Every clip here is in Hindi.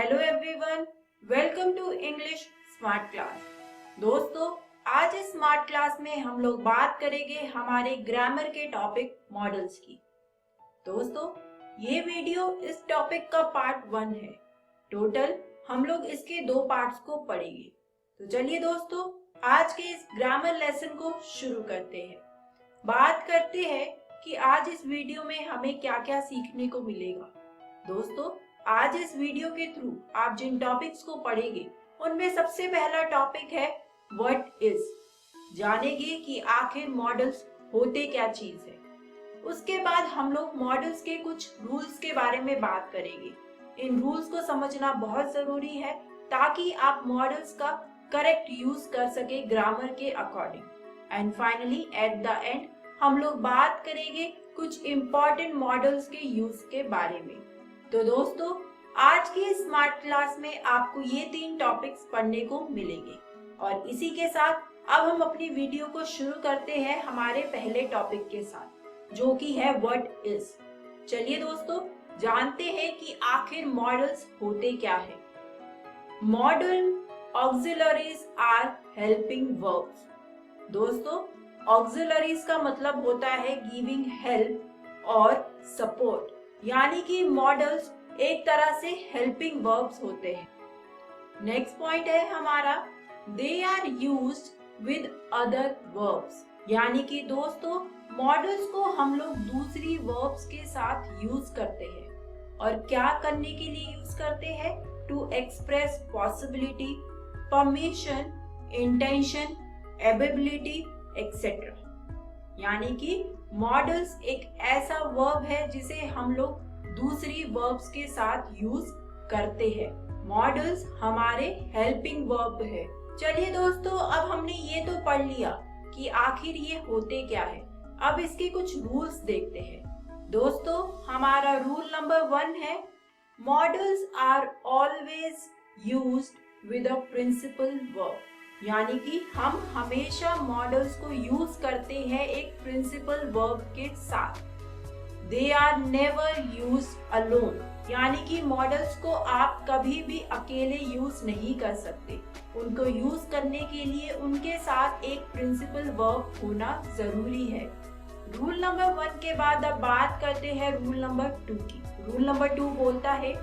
Hello everyone, welcome to English smart class. दोस्तों, आज इस स्मार्ट क्लास में हम लोग बात करेंगे हमारे ग्रामर के टॉपिक मॉडल्स की। दोस्तों, ये वीडियो इस टॉपिक का पार्ट 1 है। टोटल हम लोग इसके 2 पार्ट्स को पढ़ेंगे। तो चलिए दोस्तों, आज के इस ग्रामर लेसन को शुरू करते हैं। बात करते हैं कि आज इस वीडियो में हमें क्या क्या सीखने को मिलेगा। दोस्तों, आज इस वीडियो के थ्रू आप जिन टॉपिक्स को पढ़ेंगे उनमें सबसे पहला टॉपिक है व्हाट इज। जानेंगे कि आखिर मॉडल्स होते क्या चीज है। उसके बाद हम लोग मॉडल्स के कुछ रूल्स के बारे में बात करेंगे। इन रूल्स को समझना बहुत जरूरी है ताकि आप मॉडल्स का करेक्ट यूज कर सके ग्रामर के according. And finally at the end हम लोग बात करेंगे कुछ इम्पोर्टेंट मॉडल्स के यूज के बारे में। तो दोस्तों, आज की स्मार्ट क्लास में आपको ये 3 टॉपिक्स पढ़ने को मिलेंगे और इसी के साथ अब हम अपनी वीडियो को शुरू करते हैं हमारे पहले टॉपिक के साथ, जो कि है व्हाट इज। चलिए दोस्तों, जानते हैं कि आखिर मॉडल्स होते क्या है। Model auxiliaries are helping verbs. दोस्तों, ऑक्सिलरीज का मतलब होता है गिविंग हेल्प और सपोर्ट, यानी कि मॉडल्स एक तरह से हेल्पिंग वर्ब्स होते हैं। नेक्स्ट पॉइंट है हमारा they are used with other verbs, यानी कि दोस्तों मॉडल्स को हम लोग दूसरी वर्ब्स के साथ यूज करते हैं। और क्या करने के लिए यूज करते हैं? To express possibility, permission, intention, ability etcetera. यानी कि मॉडल्स एक ऐसा वर्ब है जिसे हम लोग दूसरी वर्ब्स के साथ यूज करते हैं। मॉडल्स हमारे हेल्पिंग वर्ब है। चलिए दोस्तों, अब हमने ये तो पढ़ लिया कि आखिर ये होते क्या है। अब इसके कुछ रूल्स देखते हैं। दोस्तों, हमारा रूल नंबर 1 है models are always used with a principal verb, यानी कि हम हमेशा मॉडल्स को यूज करते हैं एक प्रिंसिपल वर्ब के साथ। They are never use alone, यानी कि मॉडल्स को आप कभी भी अकेले यूज नहीं कर सकते। उनको यूज करने के लिए उनके साथ एक प्रिंसिपल वर्ब होना जरूरी है। रूल नंबर 1 के बाद अब बात करते हैं रूल नंबर 2 की। रूल नंबर 2 बोलता है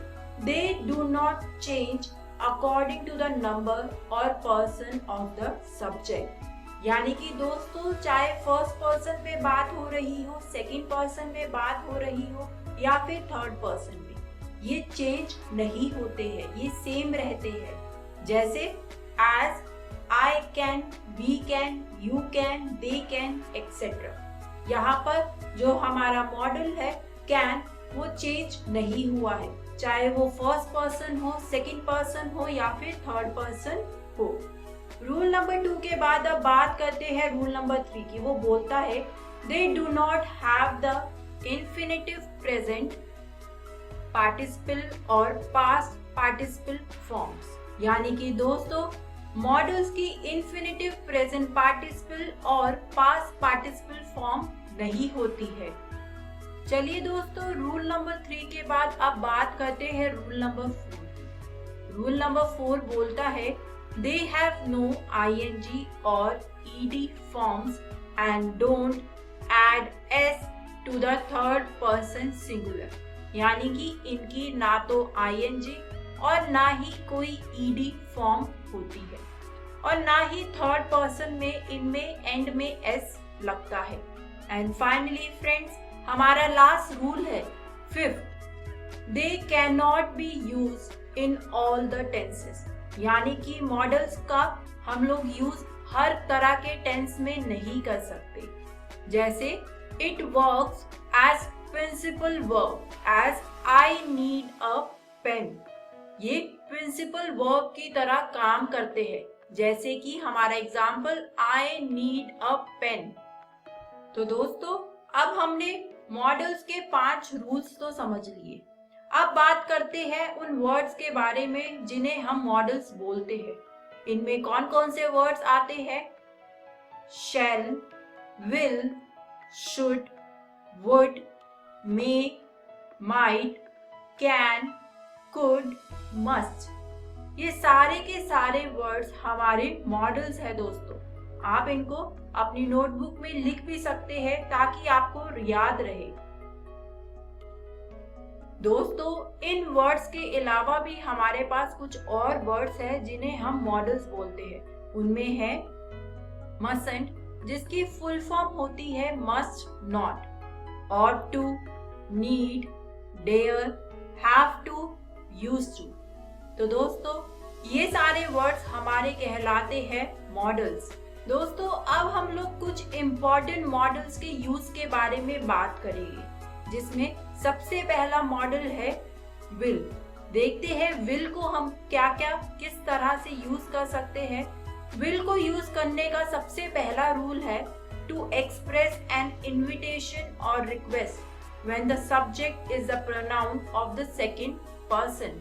they do not change according to the number और पर्सन ऑफ द सब्जेक्ट, यानी कि दोस्तों चाहे फर्स्ट पर्सन में बात हो रही हो, सेकंड पर्सन में बात हो रही हो या फिर थर्ड पर्सन में, ये चेंज नहीं होते हैं, ये सेम रहते हैं। जैसे as, I can, we can, you can, they can etcetera. यहाँ पर जो हमारा मॉडल है कैन, वो चेंज नहीं हुआ है, चाहे वो फर्स्ट पर्सन हो, सेकंड पर्सन हो या फिर थर्ड पर्सन हो। रूल नंबर 2 के बाद अब बात करते हैं रूल नंबर 3 की। वो बोलता है they do not have the infinitive present participle और पास्ट पार्टिसिपल फॉर्म्स, यानी कि दोस्तों मॉडल्स की इंफिनिटिव प्रेजेंट पार्टिसिपल और पास्ट पार्टिसिपल फॉर्म नहीं होती है। चलिए दोस्तों, रूल नंबर 3 के बाद अब बात करते हैं रूल नंबर 4। रूल नंबर 4 बोलता है दे हैव नो ing और ed forms and don't add s to the third person singular, यानी कि इनकी ना तो ing और ना ही कोई ed फॉर्म होती है और ना ही थर्ड पर्सन में इनमें एंड में s लगता है। एंड फाइनली फ्रेंड्स, हमारा लास्ट रूल है 5th, they can not be used in all the tenses, यानी कि मॉडल्स का हम लोग यूज हर तरह के टेंस में नहीं कर सकते। जैसे it works as principal verb as I need a pen, ये प्रिंसिपल वर्ब की तरह काम करते हैं। जैसे कि हमारा example I need a pen. तो दोस्तों, अब हमने मॉडल्स के 5 रूल्स तो समझ लिए। अब बात करते हैं उन वर्ड्स के बारे में जिन्हें हम मॉडल्स बोलते हैं। इनमें कौन कौन से वर्ड्स आते हैं? Shall, will, should, would, may, might, can, could, must, ये सारे के सारे वर्ड्स हमारे मॉडल्स है दोस्तों। आप इनको अपनी नोटबुक में लिख भी सकते हैं ताकि आपको याद रहे। दोस्तों इन वर्ड्स के अलावा भी हमारे पास कुछ और वर्ड्स हैं जिन्हें हम मॉडल्स बोलते हैं। उनमें है mustn't, जिसकी फुल फॉर्म होती है must not, ought to, need, dare, have to, used to। तो दोस्तों ये सारे वर्ड्स हमारे कहलाते हैं मॉडल्स। दोस्तों अब हम लोग कुछ इम्पोर्टेंट मॉडल्स के यूज के बारे में बात करेंगे, जिसमें सबसे पहला मॉडल है विल। देखते हैं विल को हम क्या क्या किस तरह से यूज कर सकते हैं। विल को यूज करने का सबसे पहला रूल है टू एक्सप्रेस एन इन्विटेशन और request when the subject is the pronoun of the second person.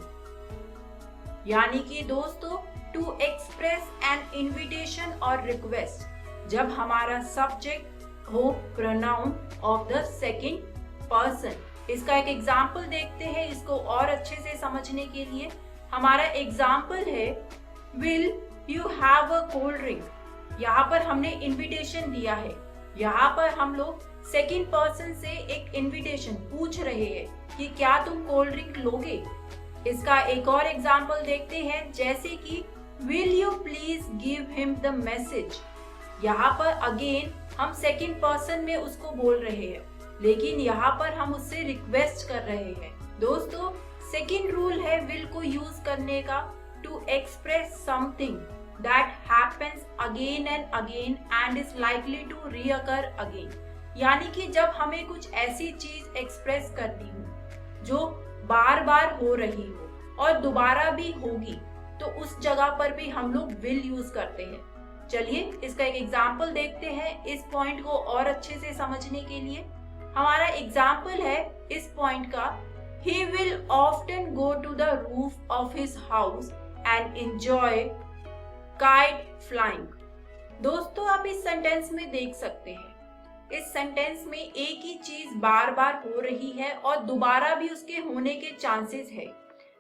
यानी कि दोस्तों टू एक्सप्रेस एन इन्विटेशन और रिक्वेस्ट जब हमारा सब्जेक्ट हो pronoun of the second person. इसका एक एग्जाम्पल देखते हैं इसको और अच्छे से समझने के लिए। हमारा एग्जाम्पल है will you have a cold drink. यहाँ पर हमने इन्विटेशन दिया है। यहाँ पर हम लोग सेकंड पर्सन से एक इन्विटेशन पूछ रहे हैं कि क्या तुम कोल्ड ड्रिंक लोगे। इसका एक और एग्जाम्पल देखते हैं, जैसे कि will you please give him the message. यहाँ पर अगेन हम सेकंड पर्सन में उसको बोल रहे हैं, लेकिन यहाँ पर हम उससे रिक्वेस्ट कर रहे हैं। दोस्तों सेकंड रूल है विल को यूज करने का to express something that happens again and again and is likely to recur again. यानी कि जब हमें कुछ ऐसी चीज एक्सप्रेस करनी हो जो बार बार हो रही हो और दोबारा भी होगी, तो उस जगह पर भी हम लोग विल यूज करते हैं। चलिए इसका एक एग्जाम्पल देखते हैं इस पॉइंट को और अच्छे से समझने के लिए। हमारा एग्जाम्पल है इस पॉइंट का, he will often go to the roof of his house and enjoy kite flying। दोस्तों आप इस सेंटेंस में देख सकते हैं, इस सेंटेंस में एक ही चीज बार बार हो रही है और दोबारा भी उसके होने के चांसेस है,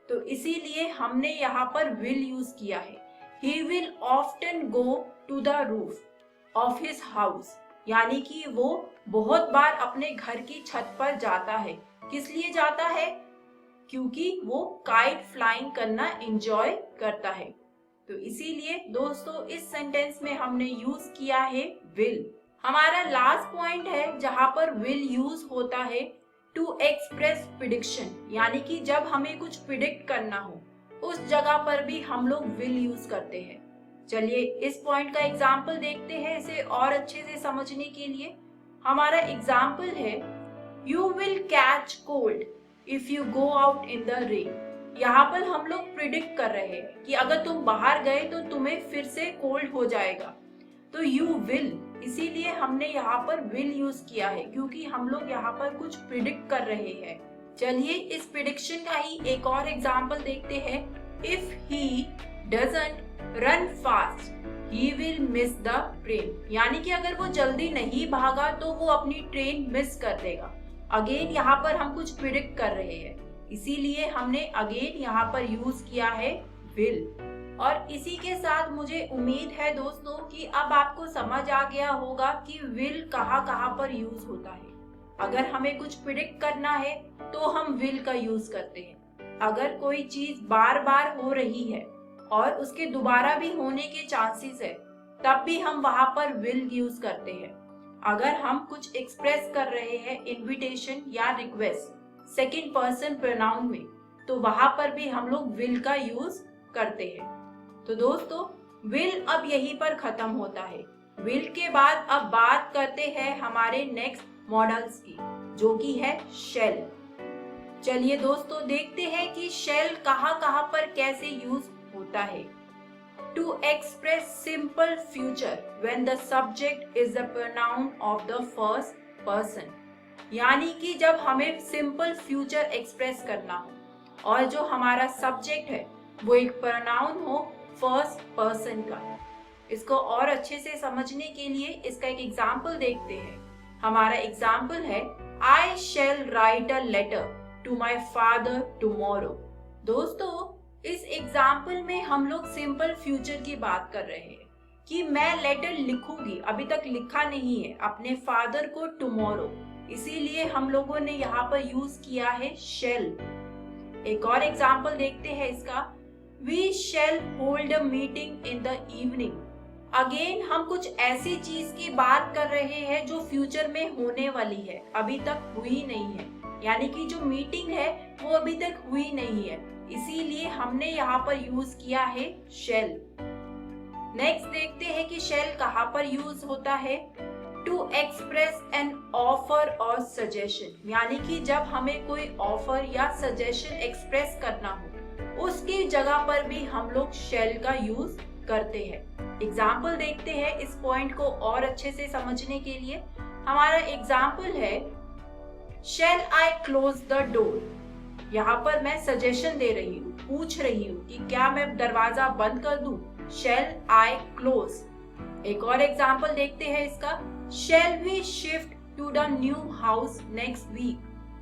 तो इसीलिए हमने यहाँ पर will यूज किया है। he will often go to the roof of his house, यानी कि वो बहुत बार अपने घर की छत पर जाता है। किस लिए जाता है? क्योंकि वो काइट फ्लाइंग करना एंजॉय करता है। तो इसीलिए दोस्तों इस सेंटेंस में हमने यूज किया है विल। हमारा लास्ट पॉइंट है जहां पर विल यूज होता है टू एक्सप्रेस प्रिडिक्शन, यानी कि जब हमें कुछ प्रिडिक्ट करना हो उस जगह पर भी हम लोग विल यूज करते हैं। चलिए इस पॉइंट का एग्जाम्पल देखते हैं इसे और अच्छे से समझने के लिए। हमारा एग्जाम्पल है you will catch cold if you go out in the rain. यहाँ पर हम लोग प्रिडिक्ट कर रहे हैं कि अगर तुम बाहर गए तो तुम्हें फिर से कोल्ड हो जाएगा, तो यू विल, इसीलिए हमने यहाँ पर विल यूज किया है क्योंकि हम लोग यहाँ पर कुछ प्रिडिक्ट कर रहे हैं। चलिए इस प्रिडिक्शन का ही एक और एग्जाम्पल देखते हैं। If he doesn't run fast he will miss the train, यानी कि अगर वो जल्दी नहीं भागा तो वो अपनी ट्रेन मिस कर देगा। अगेन यहाँ पर हम कुछ प्रिडिक्ट कर रहे हैं, इसीलिए हमने अगेन यहाँ पर यूज किया है विल। और इसी के साथ मुझे उम्मीद है दोस्तों कि अब आपको समझ आ गया होगा कि विल कहाँ कहाँ पर यूज होता है। अगर हमें कुछ प्रिडिक्ट करना है तो हम विल का यूज करते हैं। अगर कोई चीज बार बार हो रही है और उसके दोबारा भी होने के चांसेस है, तब भी हम वहां पर विल यूज करते हैं। अगर हम कुछ एक्सप्रेस कर रहे हैं इनविटेशन या रिक्वेस्ट सेकंड पर्सन प्रोनाउन में, तो वहां पर भी हम लोग विल का यूज करते हैं। तो दोस्तों विल अब यहीं पर खत्म होता है। विल के बाद अब बात करते हैं हमारे नेक्स्ट मॉडल्स की, जो कि है शेल। चलिए दोस्तों देखते हैं कि शेल कहाँ कहाँ पर कैसे यूज होता है। To express simple future when the subject is the pronoun of the first person, यानी कि जब हमें सिंपल फ्यूचर एक्सप्रेस करना हो और जो हमारा सब्जेक्ट है वो एक प्रोनाउन हो फर्स्ट पर्सन का। इसको और अच्छे से समझने के लिए इसका एक एग्जाम्पल देखते हैं। हमारा एग्जाम्पल है I shall write a letter to my father tomorrow. दोस्तों, इस एग्जाम्पल में हम लोग सिंपल फ्यूचर की बात कर रहे हैं कि मैं लेटर लिखूंगी, अभी तक लिखा नहीं है, अपने फादर को टुमारो। इसीलिए हम लोगों ने यहाँ पर यूज किया है शेल। एक और एग्जाम्पल देखते हैं इसका। We shall hold a meeting in the evening. Again हम कुछ ऐसी चीज की बात कर रहे हैं जो फ्यूचर में होने वाली है, अभी तक हुई नहीं है, यानी कि जो मीटिंग है वो अभी तक हुई नहीं है, इसीलिए हमने यहाँ पर यूज किया है शेल। नेक्स्ट देखते हैं कि शेल कहाँ पर यूज होता है। टू एक्सप्रेस एन ऑफर और सजेशन, यानी कि जब हमें कोई ऑफर या सजेशन एक्सप्रेस करना हो उसकी जगह पर भी हम लोग शेल का यूज करते हैं। एग्जाम्पल देखते हैं इस पॉइंट को और अच्छे से समझने के लिए। हमारा एग्जाम्पल है shell I close the door. यहाँ पर मैं सजेशन दे रही हूँ, पूछ रही हूँ कि क्या मैं दरवाजा बंद कर दूं। Shall I close. एक और एग्जाम्पल देखते हैं इसका। Shall we shift to the new house next week,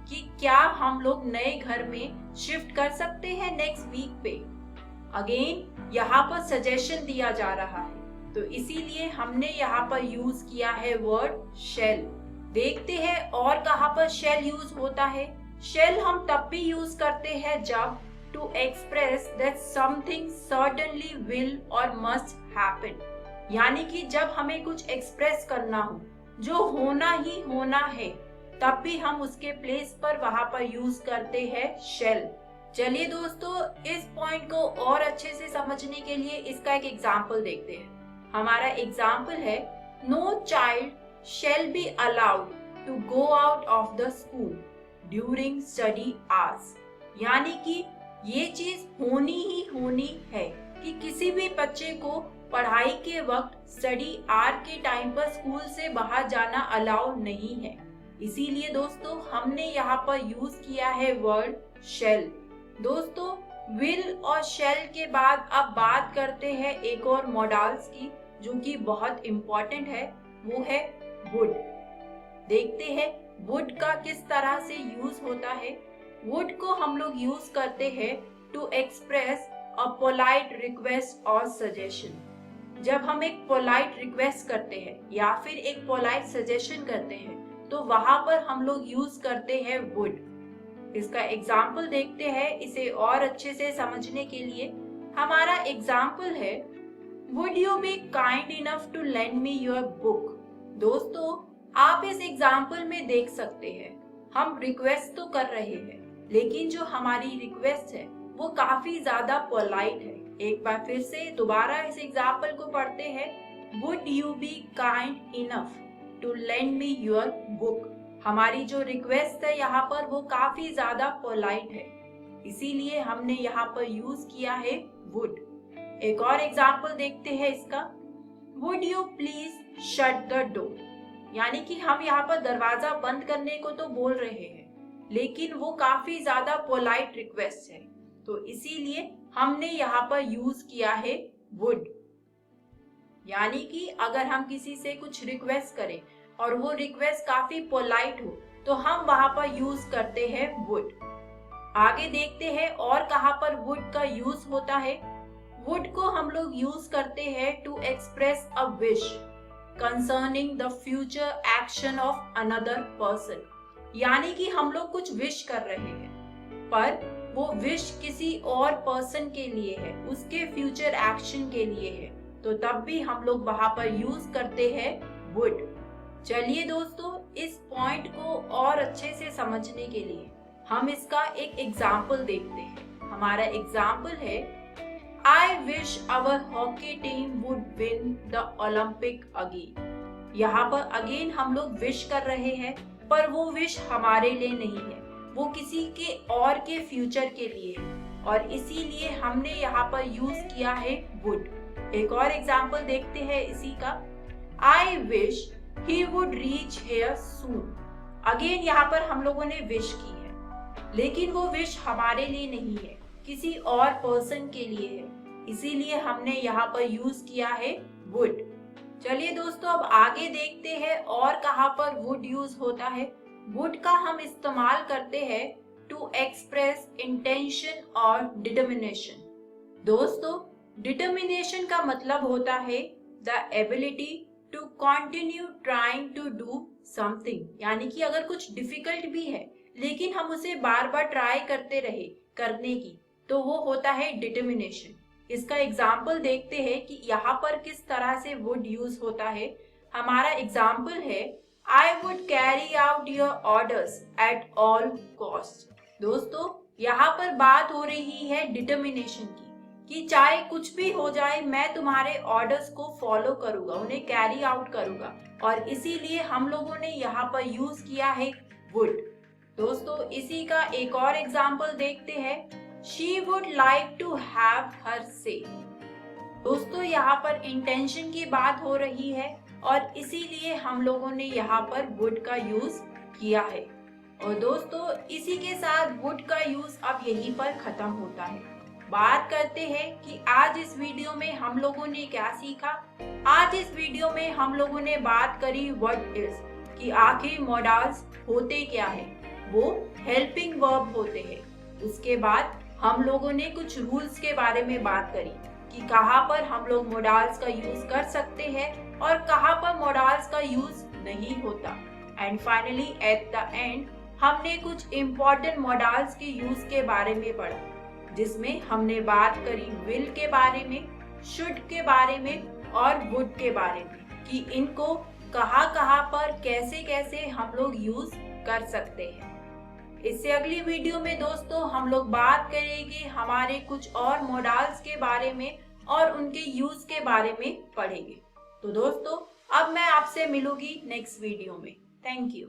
कि क्या हम लोग नए घर में शिफ्ट कर सकते हैं नेक्स्ट वीक पे। अगेन यहाँ पर सजेशन दिया जा रहा है, तो इसीलिए हमने यहाँ पर यूज किया है वर्ड शेल। देखते हैं और कहाँ पर शेल यूज होता है। शेल हम तब भी यूज करते हैं जब to express that something certainly will or must happen, यानी कि जब हमें कुछ एक्सप्रेस करना हो जो होना ही होना है, तब भी हम उसके प्लेस पर वहां पर यूज करते हैं शेल। चलिए दोस्तों, इस पॉइंट को और अच्छे से समझने के लिए इसका एक एग्जाम्पल देखते हैं। हमारा एग्जाम्पल है no child shall be allowed to go out of the school during study hours, यानी कि ये चीज होनी ही होनी है कि किसी भी बच्चे को पढ़ाई के वक्त स्टडी आवर के टाइम पर स्कूल से बाहर जाना अलाउ नहीं है। इसीलिए दोस्तों हमने यहाँ पर यूज किया है वर्ड शेल। दोस्तों, विल और शेल के बाद अब बात करते हैं एक और मॉडल्स की जो कि बहुत इम्पोर्टेंट है, वो है वुड। देखते हैं वुड का किस तरह से यूज होता है। वुड को हम लोग यूज करते हैं to express a polite request और सजेशन। जब हम एक पोलाइट रिक्वेस्ट करते हैं या फिर एक पोलाइट सजेशन करते हैं तो वहां पर हम लोग यूज करते हैं वुड। इसका एग्जाम्पल देखते हैं इसे और अच्छे से समझने के लिए। हमारा एग्जाम्पल है would you be kind enough to lend me your book. दोस्तों, आप इस एग्जाम्पल में देख सकते हैं हम रिक्वेस्ट तो कर रहे हैं, लेकिन जो हमारी रिक्वेस्ट है वो काफी ज्यादा पोलाइट है। एक बार फिर से दोबारा इस एग्जाम्पल को पढ़ते हैं। Would you be kind enough to lend me your book. हमारी जो रिक्वेस्ट है यहाँ पर वो काफी ज्यादा पोलाइट है, इसीलिए हमने यहाँ पर यूज किया है वुड। एक और एग्जाम्पल देखते हैं इसका। Would you please shut the door, यानी कि हम यहाँ पर दरवाजा बंद करने को तो बोल रहे हैं, लेकिन वो काफी ज्यादा पोलाइट रिक्वेस्ट है, तो इसीलिए हमने यहाँ पर यूज किया है वुड। यानी कि अगर हम किसी से कुछ रिक्वेस्ट करें और वो रिक्वेस्ट काफी पोलाइट हो तो हम वहां पर यूज करते हैं वुड। आगे देखते हैं और कहां पर वुड का यूज होता है। वुड को हम लोग यूज करते हैं to express a wish concerning the future action of another person, यानी कि हम लोग कुछ विश कर रहे हैं पर वो विश किसी और पर्सन के लिए है, उसके फ्यूचर एक्शन के लिए है, तो तब भी हम लोग वहां पर यूज करते हैं वुड। चलिए दोस्तों, इस पॉइंट को और अच्छे से समझने के लिए हम इसका एक एग्जाम्पल देखते हैं। हमारा एग्जाम्पल है I wish our hockey team would win the Olympic again. यहाँ पर अगेन हम लोग विश कर रहे हैं पर वो विश हमारे लिए नहीं है, वो किसी के और के फ्यूचर के लिए है, और इसीलिए हमने यहाँ पर यूज किया है वुड। एक और एग्जाम्पल देखते हैं इसी का। I wish he would reach here soon. Again यहाँ पर हम लोगों ने विश की है, लेकिन वो विश हमारे लिए नहीं है, किसी और पर्सन के लिए है, इसीलिए हमने यहाँ पर यूज किया है वुड। चलिए दोस्तों, अब आगे देखते हैं और कहाँ पर वुड यूज होता है। वुड का हम इस्तेमाल करते हैं to express intention or determination. दोस्तों, determination का मतलब होता है the ability to continue trying to do something, यानी कि अगर कुछ डिफिकल्ट भी है लेकिन हम उसे बार बार ट्राई करते रहे करने की, तो वो होता है डिटर्मिनेशन। इसका एग्जाम्पल देखते हैं कि यहाँ पर किस तरह से वुड यूज होता है। हमारा एग्जाम्पल है I would carry out your orders at all cost. दोस्तों, यहाँ पर बात हो रही है डिटर्मिनेशन की कि चाहे कुछ भी हो जाए मैं तुम्हारे ऑर्डर्स को फॉलो करूंगा, उन्हें कैरी आउट करूंगा, और इसीलिए हम लोगों ने यहाँ पर यूज किया है वुड। दोस्तों, इसी का एक और एग्जाम्पल देखते हैं, she would like to have her say. दोस्तों, यहाँ पर इंटेंशन की बात हो रही है और इसीलिए हम लोगों ने यहाँ पर वुड का यूज किया है। और दोस्तों, इसी के साथ वुड का यूज अब यहीं पर खत्म होता है। बात करते हैं कि आज इस वीडियो में हम लोगों ने क्या सीखा। आज इस वीडियो में हम लोगों ने बात करी व्हाट इज, कि आखिर मॉडल्स होते क्या है। वो हेल्पिंग वर्ब होते हैं। उसके बाद हम लोगों ने कुछ रूल्स के बारे में बात करी कि कहाँ पर हम लोग मॉडल्स का यूज कर सकते हैं और कहाँ पर मॉडल्स का यूज नहीं होता। And finally at the end हमने कुछ इम्पोर्टेंट मॉडल्स के यूज के बारे में पढ़ा, जिसमें हमने बात करी विल के बारे में, शुड के बारे में और वुड के बारे में, कि इनको कहाँ पर कैसे कैसे हम लोग यूज कर सकते हैं। इससे अगली वीडियो में दोस्तों हम लोग बात करेंगे हमारे कुछ और मॉडल्स के बारे में और उनके यूज के बारे में पढ़ेंगे। तो दोस्तों, अब मैं आपसे मिलूंगी नेक्स्ट वीडियो में। Thank you.